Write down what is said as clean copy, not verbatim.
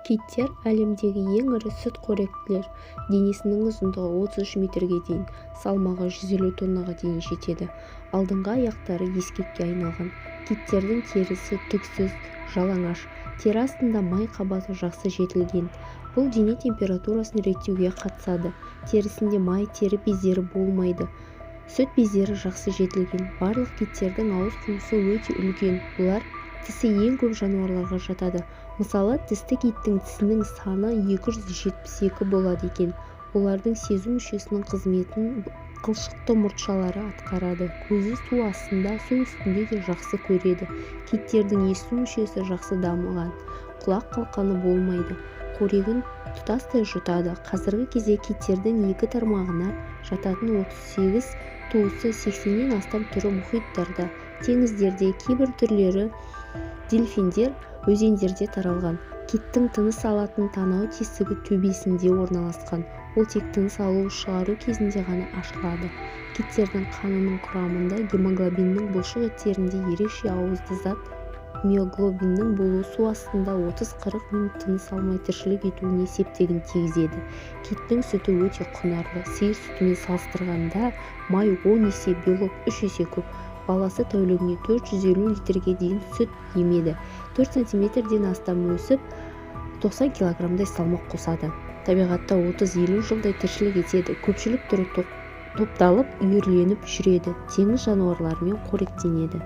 Киттер әлемдегі ең ірі сүтқоректілер. Денесінің ұзындығы 33 метрге дейін, салмағы 150 тоннаға дейін жетеді. Алдыңғы аяқтары ескекке айналған. Киттердің терісі түксіз, жалаңаш. Тері астында май қабаты жақсы жетілген. Бұл дене температурасын реттеуге қатысады. Терісінде май, тері бездері болмайды. Сүт бездері жақсы жетілген. Барлық киттердің ауыз қуысы өте үлкен. Бұлар тісі ең көп жануарларға жатады. Мысалы, тісті киттің тісінің саны 272 болады екен. Олардың сезу мүшесінің қызметін қылшықты мұртшалары атқарады. Көзі су астында, су үстінде де жақсы көреді. Киттердің есту мүшесі жақсы дамыған. Құлақ қалқаны болмайды. Қорегін тұтастай жұтады. Қазіргі кезде киттердің екі тармағына жататын 38 туысы, 80-нен астам түрі мұхиттарда, теңіздерде, кейбір түрлері дельфиндер өзендерде таралған. Киттің тыныс алатын танау тесігі төбесінде орналасқан. Ол тек тыныс алу шығару кезінде ғана ашылады. Киттердің қанының құрамында гемоглобиннің бұлшық еттерінде ерекше ауызды зат миоглобиннің болуы су астында 30-40 минут тыныс алмай тіршілік етуіне септігін тигізеді. Киттің сүті өте құнарлы. Сиыр сүтімен салыстырғанда май 10 есе, белок 3 есе көп. Баласы тәулігіне 450 литрге дейін сүт емеді. 4 сантиметрден астам өсіп, 90 килограммдай салмақ қосады. Табиғатта 30-50 жылдай тіршілік етеді. Көпшілік түрі топталып, үйірленіп жүреді. Теңіз жануарларымен қоректенеді.